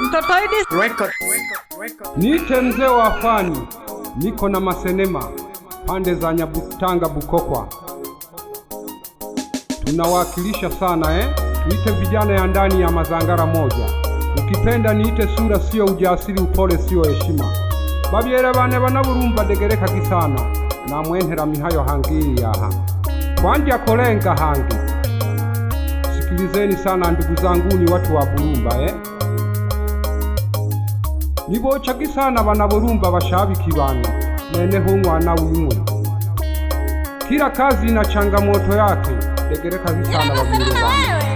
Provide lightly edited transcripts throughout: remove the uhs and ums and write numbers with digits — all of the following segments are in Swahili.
Mtotoidi Record. Niite mzee wa fani, niko na masenema pande za Nyabutanga Bukokwa. Tunawakilisha sana Niite vijana ya ndani ya mazangara moja. Ukipenda niite sura sio ujasiri, upole sio heshima. Babyere bane banaburumba degereka kisana na mwenhera mihayo hangiri yaha kwanja kolenga hangi. Sikilizeni sana ndugu zangu, ni watu wa Burumba nibochagi sana bana Burumba bashabiki bane nene hungwana wimwe. Kila kazi na changamoto yake, degereka kisana babyere bane.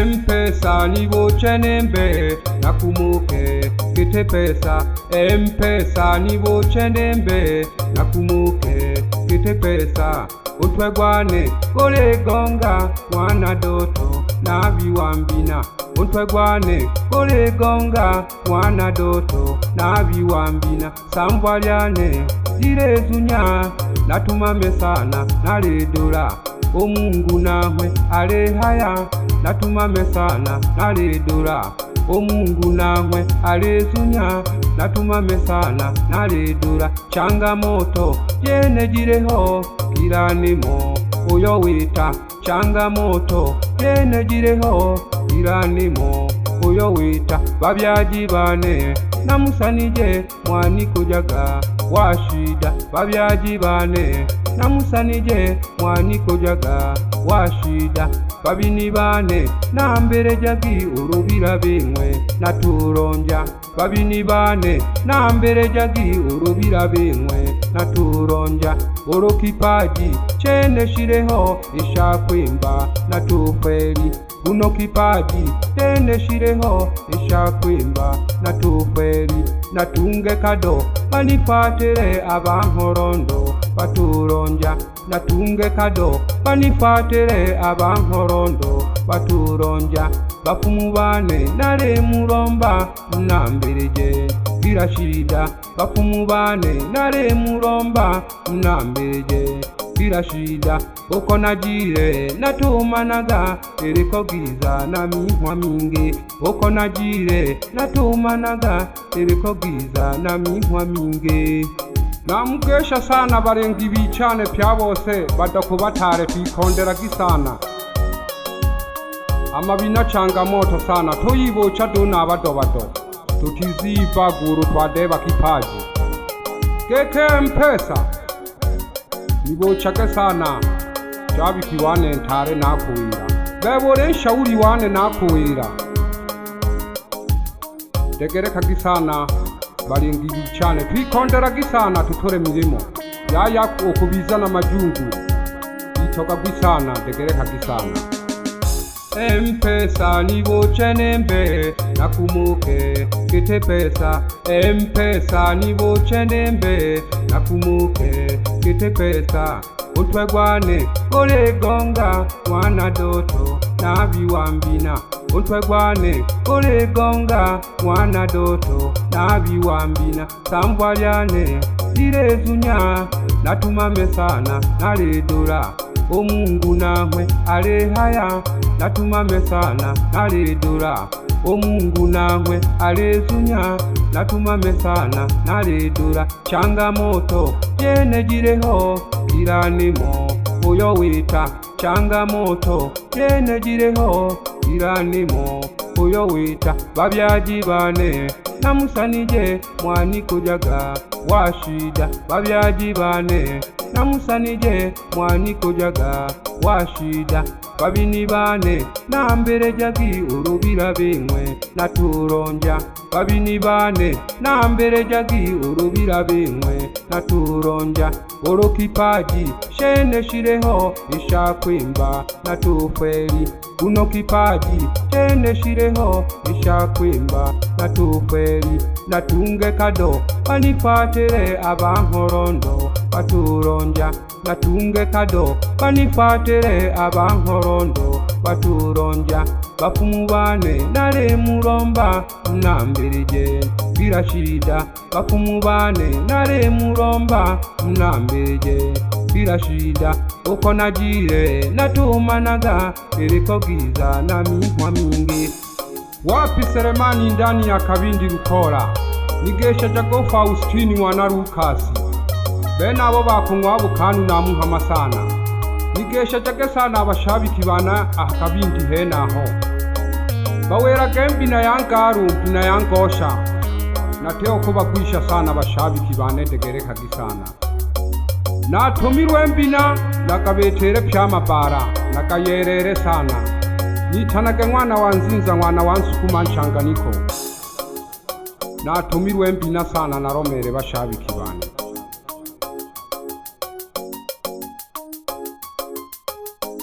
M-Pesa niboche nembe nakumuke kete pesa. M-Pesa niboche nembe nakumuke kete pesa. Untwegwane kole gonga mwana doto na biwambina. Untwegwane kole gonga mwana doto na biwambina. Sambwalyane zirezunya natumame sana naledora. Omungu nawe alehaya natumame sana naledora. Omungu nawe alezunya natumame sana naledora. Changamoto jene jireho kiranimo oyo wita. Changamoto jene jireho kiranimo oyo wita. Babyaji bane namusanije mwani kujaga washida. Babyaji bane namusanije mwani kujaga washida. Babini bane nambere jagi urubira bimwe naturonja. Babini bane nambere jagi urubira bimwe naturonja. Orokipaji chene shireho ishakwimba natufeli. Uno kipaji chene shireho ishakwimba natufeli. Natunge kado banifatere abankorondo baturonja. Natunge kado banifatere abankorondo baturonja. Bafumu bane nare muromba mnambereje birashida. Bafumu bane nare muromba mnambereje birashida. Uko najire natumanaga erikogiza na mihwa mingi. Uko najire natumanaga erikogiza na mihwa mingi. Namugesha sana barengi bicane pya bose badakubatare pikondera gisana. Amabina changamoto sana toyibocha dona abadobado tutiziba guru twadeba kipaji. Keke M-Pesa nibochake sana chabiki wane ntare nakuira. Bebore shauri wane nakuira. Degereka gisana barengi bicane twikondera gisana tutore mirimo yaya okubizana majungu itoka gisana. Degereka gisana. M-Pesa niboche nembe nakumuke kete pesa. M-Pesa niboche nembe nakumuke kete pesa. Untwegwane kole gonga mwana doto na biwambina. Untwegwane kole gonga mwana doto na biwambina. Sambwalyane zirezunya natumame sana naledora. Omungu nawe alehaya natumame sana naledora. Omungu nawe alezunya natumame sana naledora. Changamoto jene jireho kiranimo oyo wita. Changamoto jene jireho kiranimo oyo wita. Babyaji bane namusanije mwani kujaga washida. Babyaji bane namusanije mwani kujaga washida. Babini bane nambere jagi urubira bimwe naturonja. Babini bane nambere jagi urubira bimwe naturonja. Orokipaji shene shireho ishakwimba natufeli. Uno kipaji chene shireho ishakwimba natufeli. Natunge kado banifatere abankorondo baturonja. Natunge kado banifatere abankorondo baturonja. Bafumu bane nare muromba mnambereje birashida. Bafumu bane nare muromba mnambereje birashida. Uko najire natumanaga erikogiza na mihwa mingi. Wapi Selemani ndani ya Kabindi Rukora, nigesha jago Faustini mwana Lukasi, bene abo bakungwa bukanu na muhama sana, nigesha jage sana abashabiki bana Kabindi henaho, bawera gembi na yangaru na yangosha, nateo ko bagwisha sana abashabiki bane degereka gisana, natumirwe mbina nakabetere pyamabara nakayerere sana, nitanage mwana wanzinza mwana wansukuma nchanganiko, natumirwe mbina sana naromere bashabiki bane.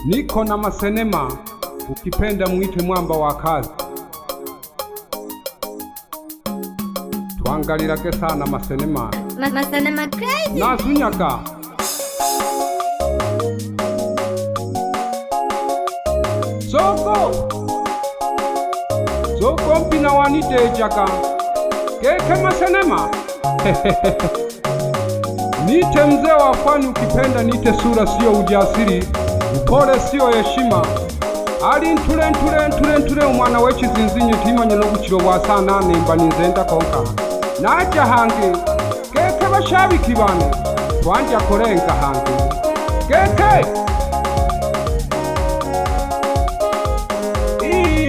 Niko na masenema, ukipenda muite mwamba wa kazi. Tuangalirage sana masenema. Masenema crazy. Nazunyaka. Soko mpina wanite jaka. Keke masenema. Nite mzee wa fani, ukipenda nite sura sio ujasiri, upole sio heshima. Ali ntule umwana wechizinzinyi timanye no guciro bwa sana nemba ninzenda konka. Naja hange keke bashabiki bane twanja korenga hange keke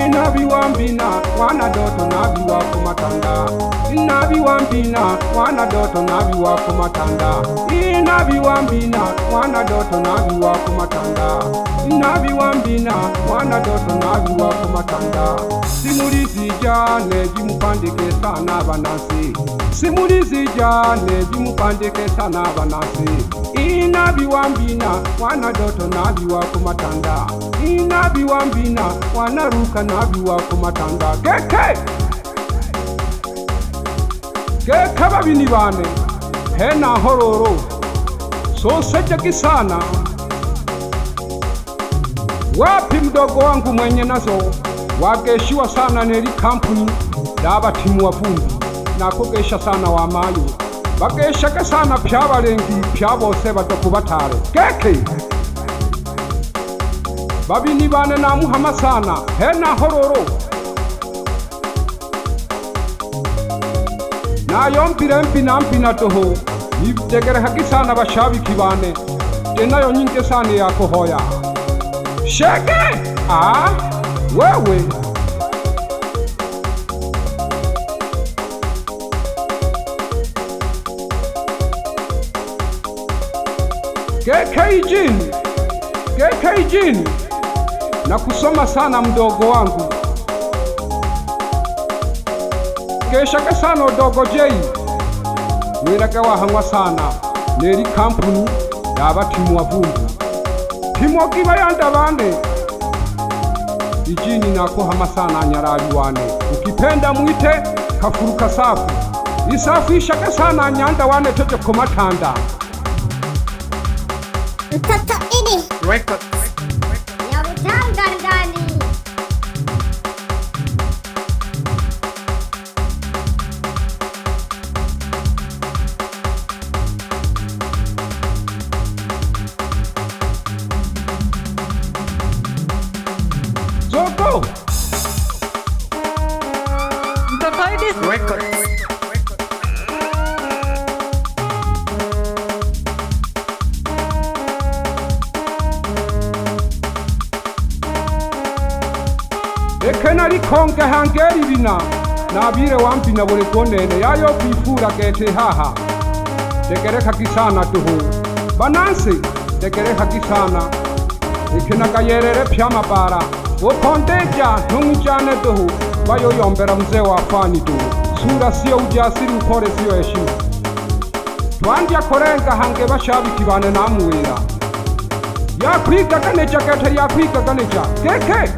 nabi wambina wana doto nabi wako matanda, nabi wambina wana doto nabi wako matanda, nabi wambina wana doto nabi wako matanda, nabi wambina wana doto nabi wako matanda. Simulizi jane jimupandike sana banasi, simulizi jane jimupandike sana banasi, nabi wambina wana doto nabi wako matanda, nabi wambina wana ruka nabi wako matanda. Keke babini bane hena hororo sosejeki sana. Wapi mdogo wangu mwenye nazo wageshiwa sana neri kampuni daba timu wa vumbi nakogesha sana wa mayo bageshaka sana pyabalengi pyabose batokubatare. Keke babini bane namuhama sana hena hororo nayompire mpina toho nitegere haki sana bashabiki bane tenayo nyinge sana yako hoya shege wewe KK jini na kusoma sana mdogo wangu keshaka sana udogo jei wiraga wahangwa sana neri kampuni daba timu wa vumbi timu kiba yanda bane ijini nako hama sana nyarali wane, ukipenda muite kafuruka safu isafu ishaka sana nyanda wane tote komatanda. Mtoto ini Records ya utanga ndani. Zoko Mtoto ini Records ekenari konke hangeri bina nabire wampi na bole konene yayo kwifura kete haha tegereka kisana tuhu banansi tegereka kisana ikenaka yerere pyamabara wokondeja ntungijane tuhu bayo yombera mzee wa fani tuhu sura sio ujasiri, upole sio heshima. Twandya korenga hange bashabiki bane namuwira yakwiga ganeja kete yakwiga ganeja keke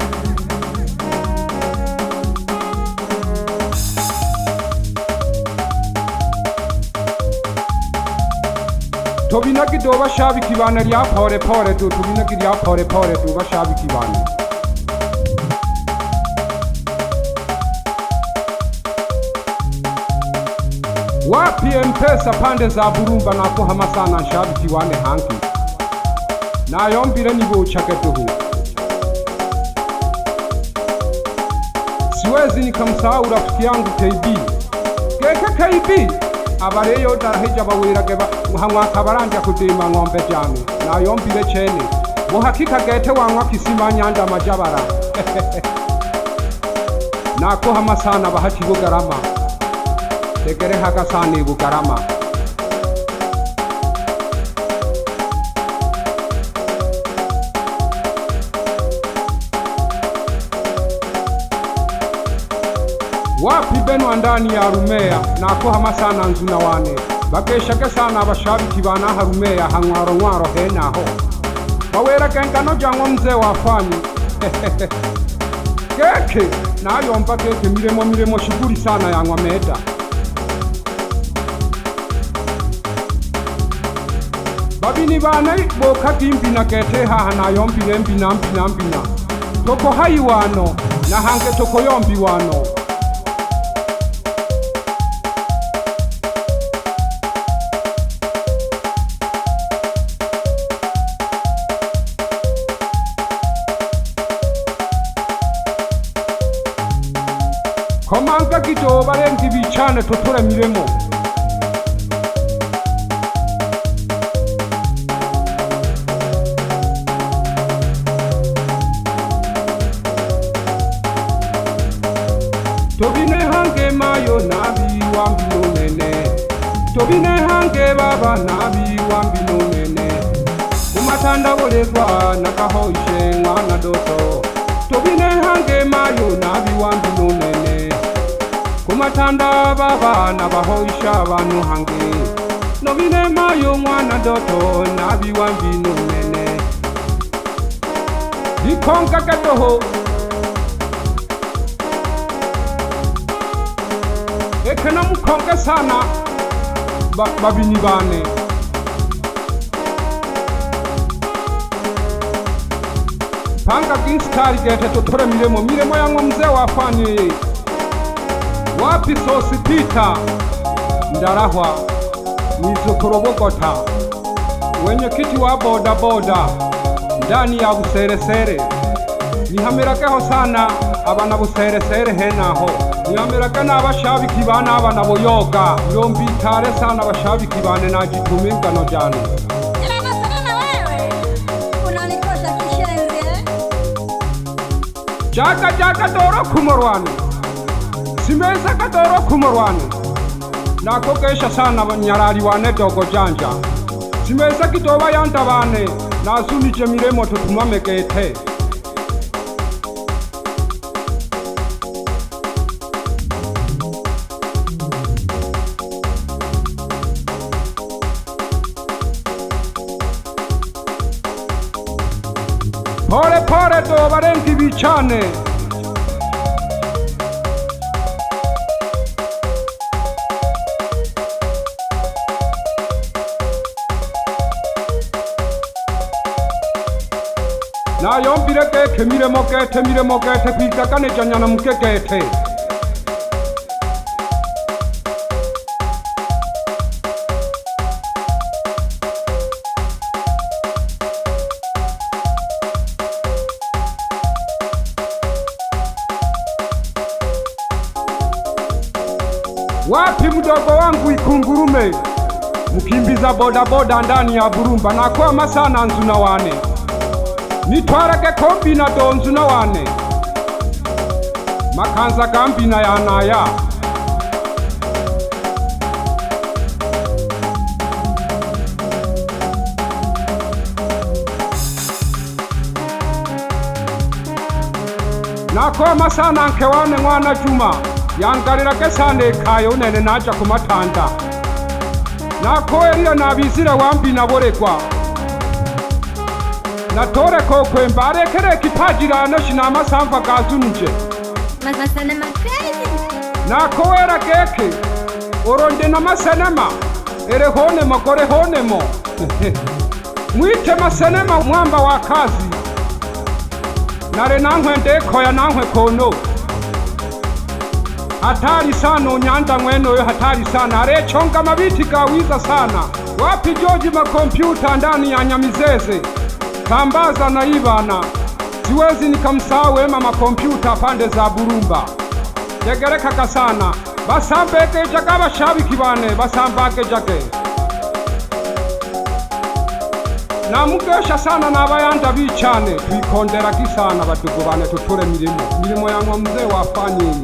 tobinaki do bashabiki bane lya pore tu tobinaki lya pore tu bashabiki bane wapi mpesa pande za Burumba nako hama sana shabiki wane hanki nayombire nibo chaketuhu siwe siwezi nikamsahau rafiki yangu KB. Keke KB abareyo darahija bawirage hamwa kabaranja kudima ng'ombe jane na yombire chene bo hakika gete wanwa kisima nyanda majabara nako hama sana bahati bugarama tegere haka sani bugarama wapi beno ndani ya Rumea nako hama sana nzuna wane bakeshake sana abashabiki bana Rumea hanwaro nwaro henaho bawera kenkano jangwa mzee wafani keke nayo mpa keke miremo shughuli sana ya Ngwameda. Babini bana boka kimbi na kete haha na yombi rembi na mpina toko hai wano na hange toko yombi wano komanga kito barengi bichane totore miremo tobine hange mayo nabi wambino nene tobine hange baba nabi wambino nene kumatanda bolegwa nakahoishe mwana doto tobine hange mayo nabi wambino nene kumatanda baba nabahoisha abantu hange nobine mayo mwana doto nabi wambino nene dikonka katoho ekena mukonka sana babini bane panga kinstari gete totore miremo yango mzee wafanye wapi sosi pita ndarahwa nizokorobogota wenye kiti wa boda ndani ya buseresere nihamerakeho sana abana buseresere henaho nihamerake n'abashabiki bana abana boyoga yombitare sana abashabiki bane najitume ngano jane Jaka doro kumorwane simeza kadoro kumorwane nako kesha sana nyarari wane dogo janja simeza kitoba yanda bane nasunije miremo tutumamekete pore do barengi bichane na yombire keke miremo kete kwikakane janyana mukekete wapi mdogo wangu ikungurume mukimbiza boda ndani ya Burumba nakwama sana nzuna wane nitwarake kombi na donzuna wane makanza gambi na yanaya nakwama sana nkewane mwana Juma yangarira kesane kayo nene naja kumatanda nako eriyo nabizira wambi naboregwa natore ko kwemba arekere kipajirano shinama samva gazunje Masanema crazy nako wera keke oronde na masanema ere honemo gore honemo mwite masanema mwamba wa kazi nare nankwe ndeko ya nankwe kono hatari sana unyanda mweno yo hatari sana arechonga mabiti kawiza sana wapi George makompyuta ndani ya Nyamizeze Kambaza na Ibana siwezi nikamsahau Ema makompyuta pande za Burumba degerekaga sana basambegejaga abashabiki bane basambagejage namugesha sana n'abayanda bicane twikonderaga isana badugu bane tutore mirimo yangwa mzee wa fanyinyi